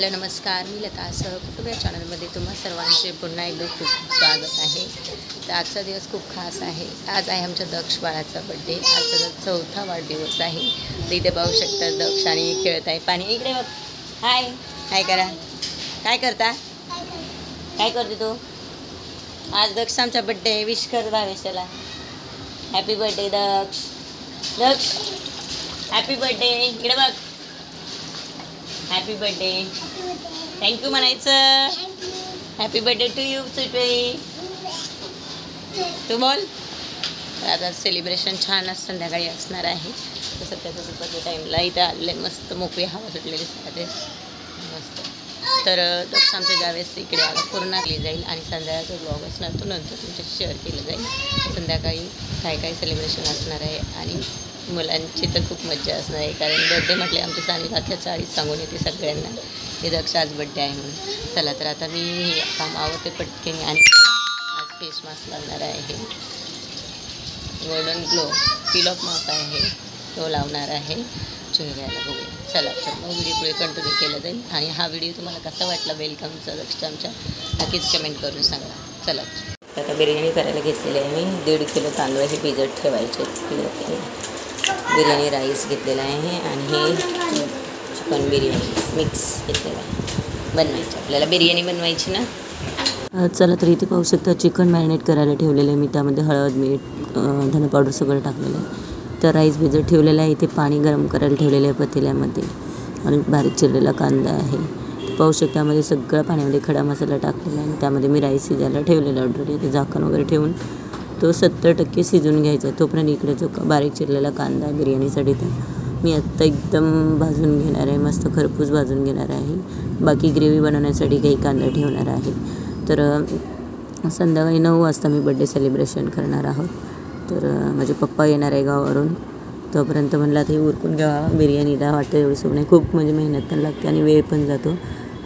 Hello नमस्कार, मी लता कुटुंब या चॅनलमध्ये तुम्हा सर्वांचे पुन्हा एकदा खूप स्वागत आहे। तर आजचा दिवस खूप खास आहे। आज आहे आमच्या दक्ष बाळाचा बड्डे। आज त्याचा 4था वाढदिवस आहे। तर इथे पाहू शकता दक्ष आणि खेळत आहे। पाणी इकडे बघ। हाय हाय करा। काय करता? काय करते तू? आज दक्ष आमचा बड्डे आहे। विश कर भावेशला। Happy birthday Daksh. Daksh happy birthday. इकडे बघ। Happy birthday. थँक्यू म्हणायचं। हॅपी बर्थडे टू यू सुटवे। तू बोल। आता सेलिब्रेशन छान संध्याकाळी असणार आहे। तसं त्याचं दुपारच्या टाईमला इथं आलेलं मस्त मोकळी हवा सुटलेली असते मस्त। तर दक्ष आमच्या ज्यावेळेस इकडे आला पूर्ण केली जाईल आणि संध्याकाळचा ब्लॉग असणार तो नंतर तुमच्याशी शेअर केलं जाईल। संध्याकाळी काय काय सेलिब्रेशन असणार आहे आणि मुलांची तर खूप मजा असणार आहे, कारण बर्थडे म्हटले आमची सानी अख्ख्या 40 सांगून येते सगळ्यांना हे दक्ष आज बड्डे आहे म्हणून। चला तर आता मी हे काम आवडते पटकेने आणि आज फेस मास्क लावणार आहे। Golden glow peel of mask आहे तो लावणार आहे चेहऱ्याला। बघूया चला तर मग व्हिडिओ पुढे कंटिन्यू केला जाईल आणि हा व्हिडिओ तुम्हाला कसा वाटला वेलकमचा दक्ष आमच्या नक्कीच कमेंट करून सांगा। चला आता बिर्याणी करायला घेतलेली आहे मी। 1.5 किलो तांदूळाचे भिजत ठेवायचे। बिर्याणी राईस घेतलेला आहे आणि हे चिकन बिर्याणी मिक्स घेतलेलं आहे। बनवायची आपल्याला बिर्याणी बनवायची ना। चला तर इथे पाहू शकता चिकन मॅरिनेट करायला ठेवलेलं आहे मी। त्यामध्ये हळद मीठ धने पावडर सगळं टाकलेलं आहे। तर राईस भिजत ठेवलेला आहे। इथे पाणी गरम करायला ठेवलेलं आहे पतील्यामध्ये आणि बारीक चिरलेला कांदा आहे। पाहू शकता त्यामध्ये सगळं पाण्यामध्ये खडा मसाला टाकलेला आहे आणि त्यामध्ये मी राईस शिजायला ठेवलेला ऑलरेडी। ते झाकण वगैरे ठेवून तो 70% शिजून घ्यायचा। तोपर्यंत इकडे जो बारीक चिरलेला कांदा बिर्याणीसाठी तर मी आत्ता एकदम भाजून घेणार आहे, मस्त खरपूस भाजून घेणार आहे। बाकी ग्रेव्ही बनवण्यासाठी काही कांदा ठेवणार आहे। तर संध्याकाळी 9 वाजता मी बड्डे सेलिब्रेशन करणार आहोत। तर माझे पप्पा येणार आहे गावावरून, तोपर्यंत म्हणलं आता हे उरकून घ्यावा। बिर्याणीला वाटतं एवढी सोप नाही, खूप म्हणजे मेहनत पण लागते आणि वेळ पण जातो।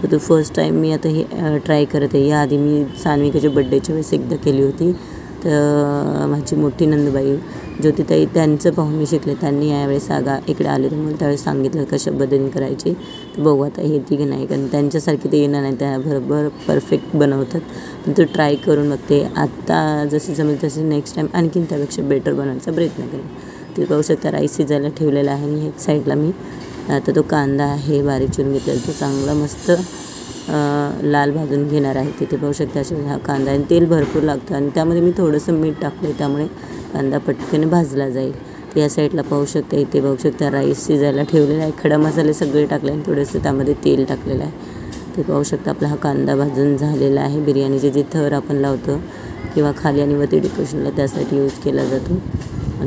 तर तो फर्स्ट टाईम मी आता हे ट्राय करत आहे। याआधी मी सान्विकाच्या बड्डेच्या वेळेस एकदा केली होती। तर माझी मोठी नंदबाई ज्योतिताई त्यांचं पाहून मी शिकले। त्यांनी यावेळेस इकडे आले तर मला त्यावेळेस सांगितलं कशा पद्धतीने करायची। तर बघू आता हे ती नाही, कारण त्यांच्यासारखी ते येणार नाही, त्या बरोबर परफेक्ट बनवतात। पण तो ट्राय करून बघते। आत्ता जसे जमेल तसे नेक्स्ट टाईम आणखीन त्यापेक्षा बेटर बनवायचा प्रयत्न करेन। ते पाहू शकता राईस शिजायला ठेवलेला आहे आणि एक साईडला मी आता तो कांदा आहे बारीक चिरून घेतलेला तो चांगला मस्त लाल भाजून घेणार आहे। तिथे पाहू शकता असे हा कांदा आणि तेल भरपूर लागतं आणि त्यामध्ये मी थोडंसं मीठ टाकलं आहे, त्यामुळे कांदा पटकन भाजला जाईल। तर या साईडला पाहू शकता, इथे पाहू शकता राईस शिजायला ठेवलेला आहे। खडा मसाले सगळे टाकले आणि थोडंसं त्यामध्ये तेल टाकलेलं आहे। ते पाहू शकता आपला हा कांदा भाजून झालेला आहे। बिर्याणीचे जे थर आपण लावतो किंवा खाली आणि वरती डेकोरेशनला त्यासाठी यूज केला जातो।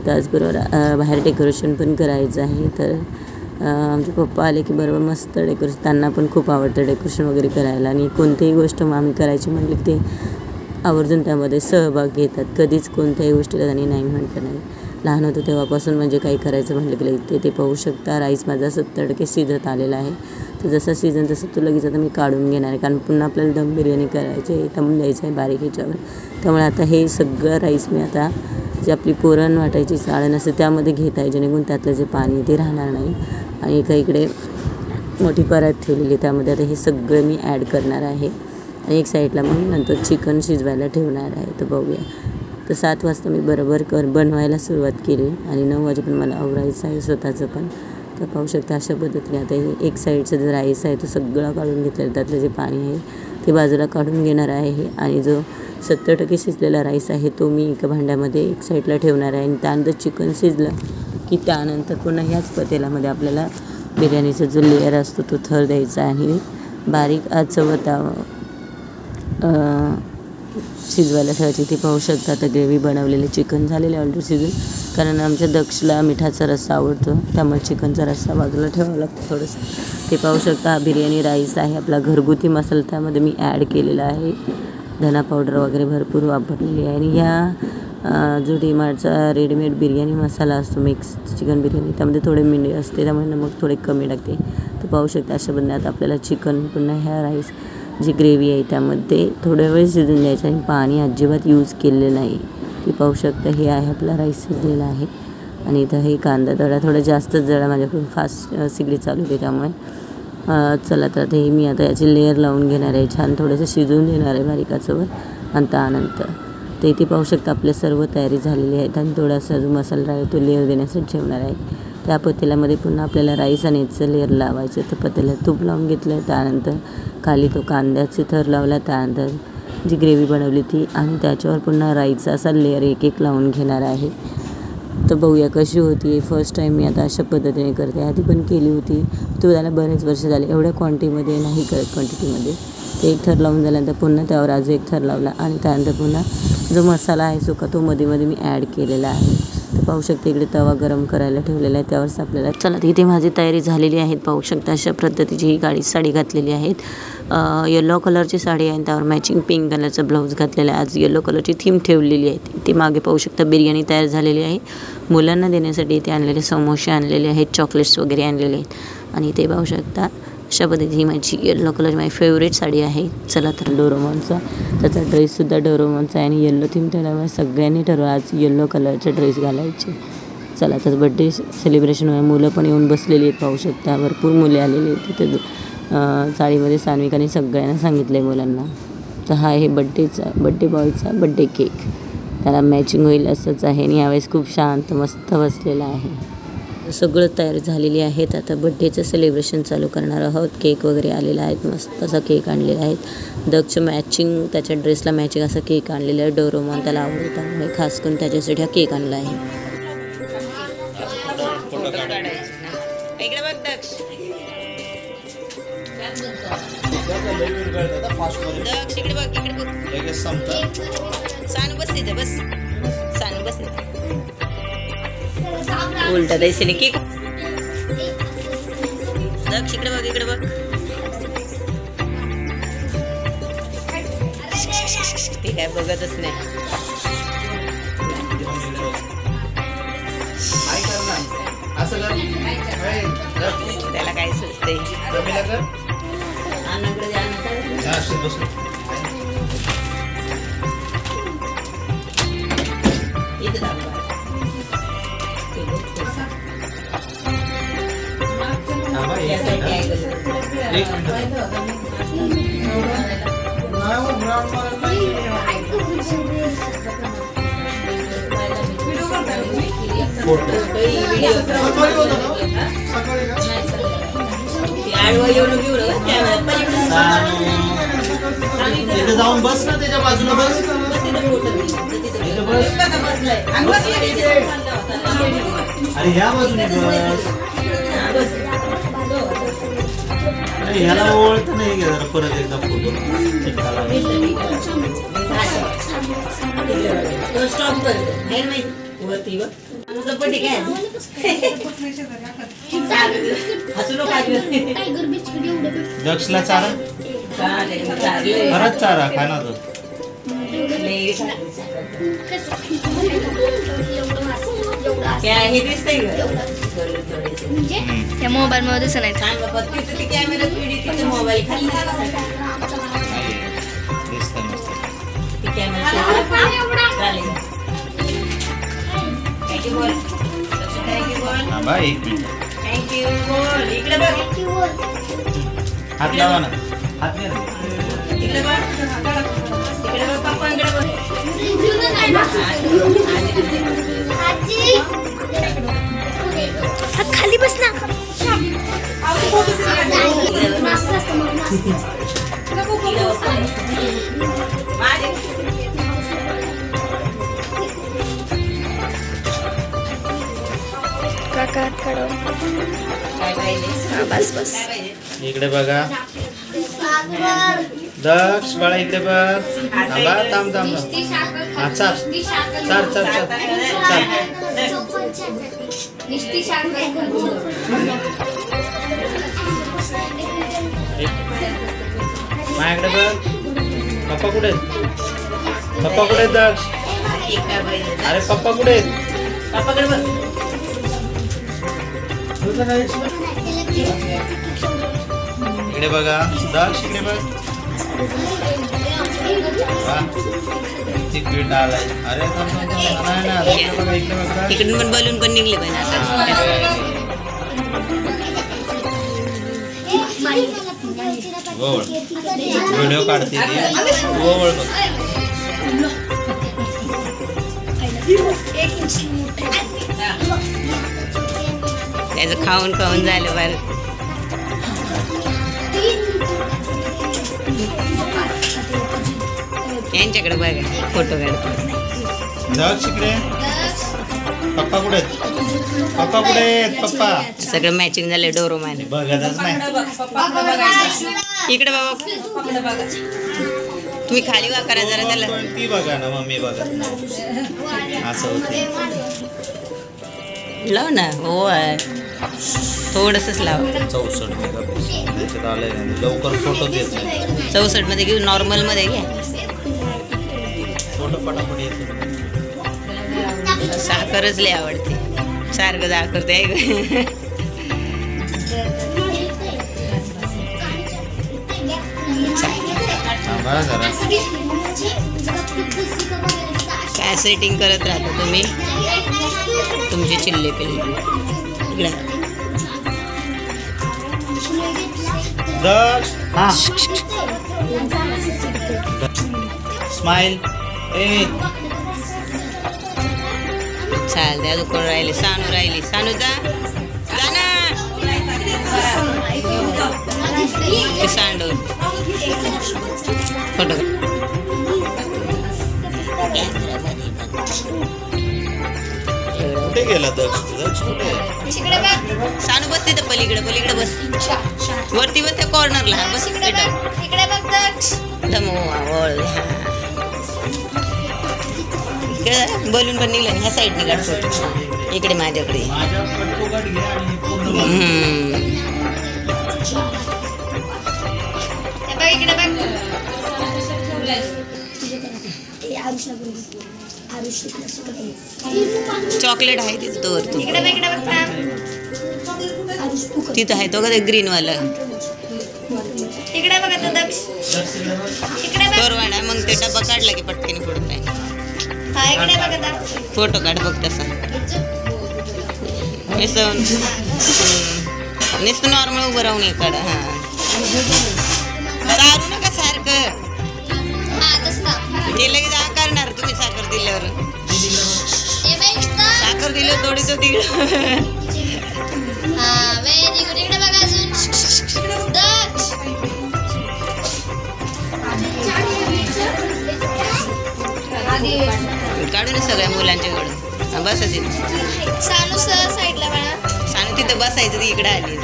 त्याचबरोबर बाहेर डेकोरेशन पण करायचं आहे। तर आमचे पप्पा आले की बरोबर मस्त डेकोरेशन, त्यांना पण खूप आवडतं डेकोरेशन वगैरे करायला आणि कोणतीही गोष्ट आम्ही करायची म्हटली ते आवर्जून त्यामध्ये सहभाग घेतात। कधीच कोणत्याही गोष्टीला त्यांनी नाही म्हटलं नाही। लहान होतं तेव्हापासून म्हणजे काही करायचं म्हटलं की ते पाहू शकता राईस माझा 70% शिजत आलेला आहे। तर जसं सीझन तसं तो लगेच आता मी काढून घेणार आहे, कारण पुन्हा आपल्याला दम बिर्याणी करायची आहे, दम द्यायचं आहे बारीक ह्याच्यावर। त्यामुळे आता हे सगळं राईस मी आता जी आपली पुरण वाटायची चाळण असते त्यामध्ये घेत आहे, जेणेकरून त्यातलं जे पाणी ते राहणार नाही। आणि एका इकडे मोठी परात ठेवलेली, त्यामध्ये आता हे सगळं मी ॲड करणार आहे आणि एक साईडला मग नंतर चिकन शिजवायला ठेवणार आहे। तर बघूया। तर 7 वाजता मी बरोबर बनवायला सुरुवात केली आणि 9 वाजेपर्यंत मला आवरायचं आहे स्वतःचं पण। तर पाहू शकता अशा पद्धतीने आता हे एक साईडचं जो राईस आहे तो सगळा काढून घेतलेला, त्यातलं जे पाणी आहे ते बाजूला काढून घेणार आहे आणि जो 70% शिजलेला राईस आहे तो मी एका भांड्यामध्ये एक साईडला ठेवणार आहे। आणि त्यानंतर चिकन शिजलं की त्यानंतर पुन्हा ह्याच पतेल्यामध्ये आपल्याला बिर्याणीचा जो लेअर असतो तो थर द्यायचा आणि बारीक आचेवर शिजवायला ठेवायची। ते पाहू शकता आता ग्रेव्ही बनवलेले चिकन झालेले ऑलरेडी शिजून, कारण आमच्या दक्षला मिठाचा रस्सा आवडतो त्यामुळे चिकनचा रस्सा बाजूला ठेवावा लागतो थोडंसं। ते पाहू शकता बिर्याणी राईस आहे आपला घरगुती मसाला, त्यामध्ये मी ॲड केलेला आहे। धना पावडर वगैरे भरपूर वापरलेली आहे आणि ह्या जो डीमार्टचा रेडीमेड बिर्याणी मसाला असतो मिक्स चिकन बिर्याणी, त्यामध्ये थोडे मीठ असते, त्यामुळे नमक थोडे कमी टाकते। तर पाहू शकता अशा पद्धतीने आपल्याला चिकन पुन्हा ह्या राईस जी ग्रेव्ही आहे त्यामध्ये थोड्या वेळ शिजून द्यायचं आणि पाणी अजिबात यूज केलेलं नाही। ती पाहू शकता हे आहे आपला राईस शिजलेला आहे आणि इथं हे कांदा थोडा जास्तच जळा, माझ्याकडून फास्ट सिगडी चालू होते त्यामुळे चला तर आता मी आता याची लेअर लावून घेणार आहे. छान थोडंसं शिजवून घेणार आहे बारीक आचेवर. आणि त्यानंतर ते इथे पाहू शकता आपले सर्व तयारी झालेली आहेत. आणि थोडासा जो मसाला राहील तो लेअर देण्यासाठी ठेवणार आहे. त्या पतेल्यामध्ये पुन्हा आपल्याला राईस आणि याचं लेअर लावायचं. तर पतेल्यात तूप लावून घेतलं. त्यानंतर खाली तो कांद्याचे थर लावला. त्यानंतर जी ग्रेव्ही बनवली ती आणि त्याच्यावर पुन्हा राईसचा असा लेअर एक एक लावून घेणार आहे. तर बघूया कशी होती. फर्स्ट टाईम मी आता अशा पद्धतीने करते. आधी पण केली होती, तो त्याला बरेच वर्ष झाले. एवढ्या क्वांटिटीमध्ये नाही करत क्वांटिटीमध्ये. ते एक थर लावून झाल्यानंतर पुन्हा त्यावर अजून एक थर लावला आणि त्यानंतर पुन्हा जो मसाला आहे सुका तो मध्ये मी ॲड केलेला आहे. तर पाहू शकता इकडे तवा गरम करायला ठेवलेला आहे. त्यावरच आपल्याला चला इथे माझी तयारी झालेली आहे. पाहू शकता अशा पद्धतीची ही काळी साडी घातलेली आहे. येलो कलरची साडी आहे. त्यावर मॅचिंग पिंक कलरचा ब्लाऊज घातलेला आहे. आज येलो कलरची थीम ठेवलेली आहे. ते मागे पाहू शकता बिर्याणी तयार झालेली आहे. मुलांना देण्यासाठी इथे आणलेले समोसे आणलेले आहेत. चॉकलेट्स वगैरे आणलेले आहेत. आणि इथे पाहू शकता अशा पद्धतीची माझी येलो कलर माझी फेवरेट साडी आहे. चला तर डोरेमॉनचा त्याचा ड्रेससुद्धा डोरेमॉनचा आहे आणि येल्लो थीम ठेवल्यामुळे सगळ्यांनी ठरवलं आज येल्लो कलरचे ड्रेस घालायचे. चला तर बड्डे सेलिब्रेशन आहे. मुलं पण येऊन बसलेली आहेत. पाहू शकता भरपूर मुले आलेली आहेत. तिथे चाळीमध्ये सान्विकाने सगळ्यांना सांगितलं आहे मुलांना. तर हा आहे बड्डे बॉयचा बड्डे केक. त्याला मॅचिंग होईल असंच आहे. आणि यावेळेस खूप शांत मस्त बसलेला आहे. सगळं तयारी झालेली आहेत. आता बड्डेचं सेलिब्रेशन चालू करणार आहोत. केक वगैरे आलेला आहे. मस्त असा केक आणलेला आहे. दगचं मॅचिंग त्याच्या ड्रेसला मॅचिंग असा केक आणलेला आहे. डोरेमॉन त्याला आवडतं त्यामुळे खास करून त्याच्यासाठी हा केक आणला आहे. उलटा द्यायचं केक. दक्ष इकडे बघ इकडे बघ. ते काय बघतच नाही. त्याला काय सुचते. जाऊन बस ना त्याच्या बाजूला बस. अरे ह्या बाजूने बस. ह्याला ओळख नाही घ्या जरा परत एकदा फोटो. दक्षला चारा परत चारा खाना तो. त्या मोबाईल मध्ये दिसत नाही. मोबाईल हात लावा ना. हात इकडे बघ. इकडे बघ पप्पा इकडे बघ. खाली बस ना. काका हात काढून. बस बस इकडे बघा. दक्ष बाळा इकडे बघ. थांबा थांब थांब. हा चाल चाल चाल चाल चाल. माझ्याकडे बघ. पप्पा कुठे आहेत? पप्पा कुठे आहेत दक्ष? अरे पप्पा कुठे आहेत? पप्पाकडे बघ. इकडे बघा. दक्ष इकडे बघ. तिकीट आलाय. अरे इकडून पण बलून पण निघले पाहिजे. ओवळ व्हिडिओ काढते ती ओवळ बघ. त्याचं खाऊन खाऊन झालं बरं. यांच्याकडे बघा फोटो काढतो. दक्ष इकडे. पप्पा कुठे आहेत? पप्पा कुठे आहेत? पप्पा सगळं मॅचिंग झालं डोरोमॅन. बघतच नाही. इकडे बाबा तुम्ही खाली वा करा जरा त्याला. ती बघा ना मम्मी बघत नाही असं होते. लाव ना हो थोडंसंच लाव. 64 मेगापिक्सल त्याच्यात आलंय ना. लवकर फोटो देत नाही. 64 मध्ये घेऊ नॉर्मल मध्ये घ्या. फोटो पटापट येतो. साखरच लय आवडते सारखं दाखवते. सांभाळा जरा. काय सेटिंग करत राहता तुम्ही तुमचे चिल्ले पिल्ले. इकडे दक्ष हा स्माइल. ए चाल द्या दुकान राहिली. सानू राहिली. सानू जा जा ना. ते सांडव फोटो. कुठे गेला दक्ष? दक्ष कुठे? सानू बस तिथं पलीकडे पलीकडे बस. वरती बस त्या कॉर्नरला बस. बलून पण निघलं. ह्या साईडने काढ फोटो. इकडे माझ्याकडे. चॉकलेट आहे तिथं तो वरतून. तिथं आहे तो का ते ग्रीनवाला. वाडा मग ते डब्बा काढला की पटकन फोटो काय. फोटो काढ बघ तसा. नुसतं नॉर्मल उभं राहून हे काढा. हा सारू नका सारखं. ते लगेच करणार तुम्ही साखर दिल्यावर. साखर दिलं थोडी तो तिकडं. काढून सगळ्या मुलांच्याकडून बस तिथे. सानू तिथं बसायचं. ती इकडे आली.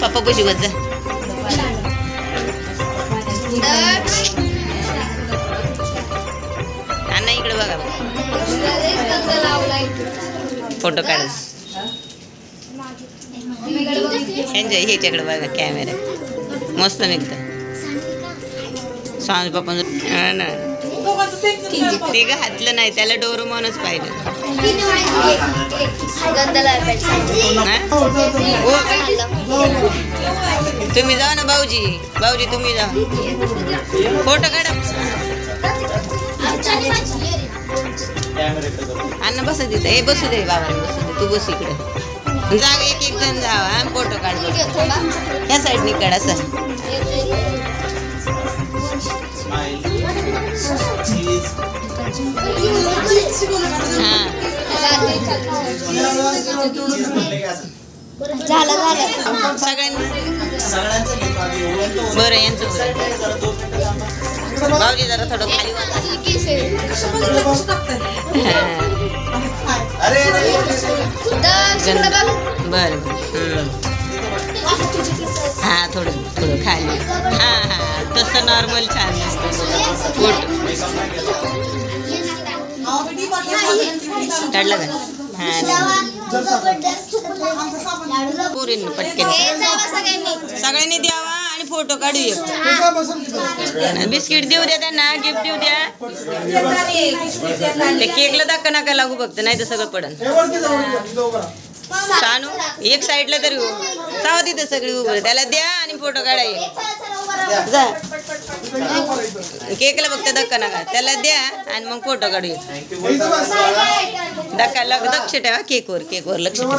पप्पा कशी बस जा. अण्णा इकडे बघा फोटो काढ. एन्जॉय. ह्याच्याकडे बघा कॅमेरा मस्त निघतं. सांज पप्पा ना ते घातलं नाही त्याला डोरेमॉनच पाहिजे. तुम्ही जा ना भाऊजी. भाऊजी तुम्ही जा. फोटो काढा. अण्णा बस तिथं. हे बसू दे बाबा बसू दे. तू बस इकडे. जा एक एक जण जावा फोटो काढ. ह्या साईडनी काढा सर. सगळ्यांनी बरं यांचं भाऊजी जरा थोडं खाली बरं हा थोडं थोडं खाली. हा हा तसं नॉर्मल छान दिसतं फोटो. काढलं का? हा पुरींनी पटकन सगळ्यांनी द्यावा आणि फोटो काढूया. बिस्किट देऊ द्या त्यांना. गिफ्ट देऊ द्या. ते केकला धक्का नका लागू फक्त नाही तर सगळं पडन. सानू एक साईडला तरी सावा तिथं सगळी उभं त्याला द्या आणि फोटो काढाय जा. केकला फक्त धक्का नका त्याला द्या आणि मग फोटो काढूया. लक्ष ठेवा केकवर लक्ष ठेवा.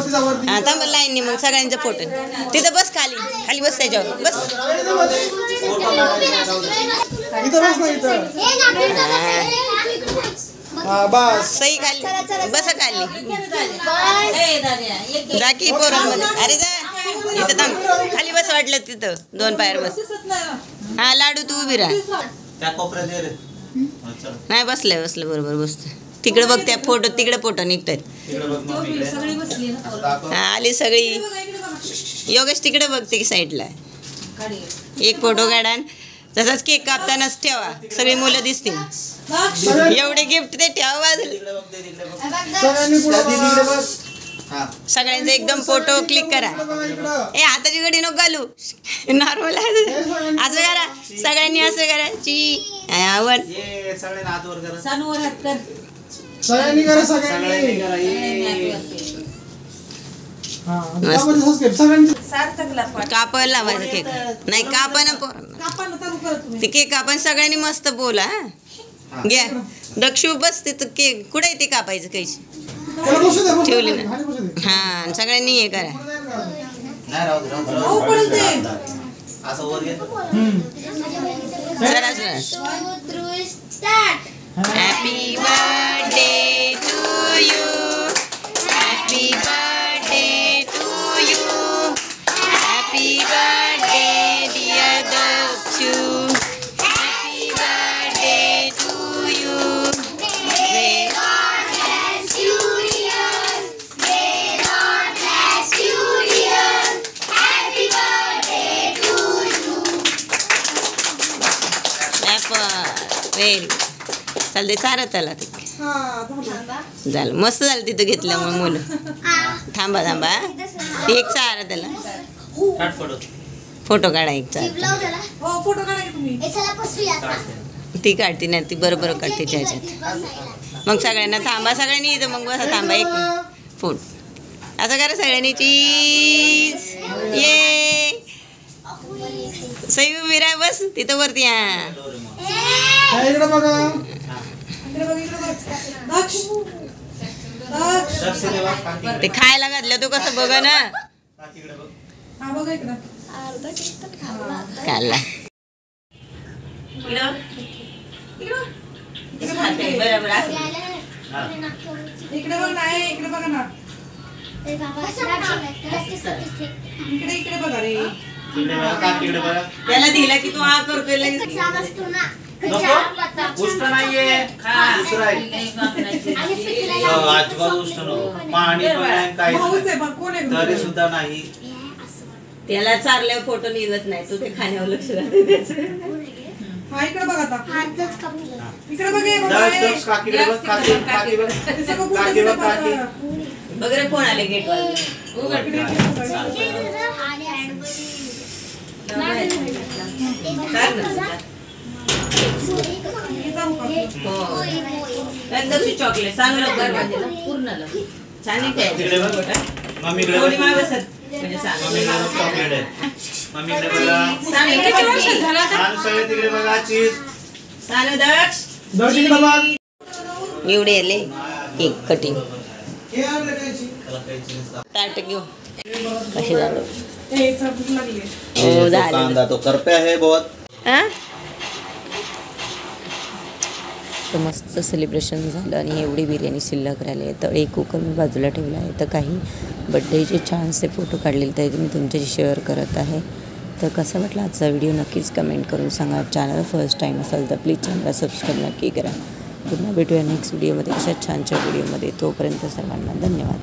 हा थांबा लाईननी मग सगळ्यांचा फोटो तिथं बस खाली बस त्याच्यावर बस. सही खाली बस खाली जा की पोरांमध्ये. अरे जा इथं थांब खाली बस वाटलं तिथं 2 पायर बस. हा लाडू तू उभी राहा. नाही बसलं बरोबर बसतं. तिकडे बघ त्या तिकडे फोटो निघतात. हा आली सगळी. योगेश तिकडे बघते की साईडला एक फोटो काढा. तसाच केक कापतानाच ठेवा सगळी मुलं दिसतील. एवढे गिफ्ट ते ठेवा बाजूला. सगळ्यांचा एकदम फोटो क्लिक करा. हाताची घडी नको घालू नॉर्मल असं करा. सगळ्यांनी असं करायची आवड. कापायला लावायचं केक नाही कापा ते केक आपण सगळ्यांनी मस्त बोला. घ्या दक्षू बस तिथं केक कुठे ते कापायचं कैची ठेवली ना. हा सगळ्यांनी हे करा. Happy birthday to you. Happy birthday to you. Happy birthday dear Dakshu. Happy birthday to you. Very चालते चारा त्याला ते झालं मस्त झालं. तिथं घेतलं मग मुलं. थांबा एक चारा त्याला फोटो काढा. एक चार ती काढते नाही ती बरोबर काढते ह्याच्यात. मग सगळ्यांना थांबा सगळ्यांनी इथं मग बसा थांबा एक फोटो असं करा सगळ्यांनी. चीज ये सई उभी राहा बस तिथं वरती. ते खायला घातलं तू कसं बघ ना खाल्ला बरोबर. इकडे बघ ना इकडे बघा ना इकडे बघा रे. त्याला दिला की तू हा करतोय उष्ट नाहीये अजिबात उष्ट नको. पाणी तरी सुद्धा नाही. त्याला चारल्यावर फोटो निघत नाही. तू ते खाण्यावर लक्ष राहते त्याचं. इकडे बघ आता इकडे बघ बघ रे फोन आले गेट वाले. चॉकलेट सांग पूर्ण छान एवढे आले केक कटिंग ताट घेऊ कशी झालं. हो झालं तो करपे आहे बहुत. तर मस्त सेलिब्रेशन झालं आणि एवढी बिर्याणी शिल्लक राहिली. तर एक कुकर मी बाजूला ठेवला आहे. तर काही बड्डेचे छानसे फोटो काढलेले तर मी तुमच्याशी शेअर करत आहे. तर कसा वाटला आजचा व्हिडिओ नक्कीच कमेंट करून सांगा. चॅनल फर्स्ट टाईम असेल तर प्लीज चॅनलला सबस्क्राईब नक्की करा. पुन्हा भेटूया नेक्स्ट व्हिडिओमध्ये अशा छानच्या व्हिडिओमध्ये. तोपर्यंत सर्वांना धन्यवाद.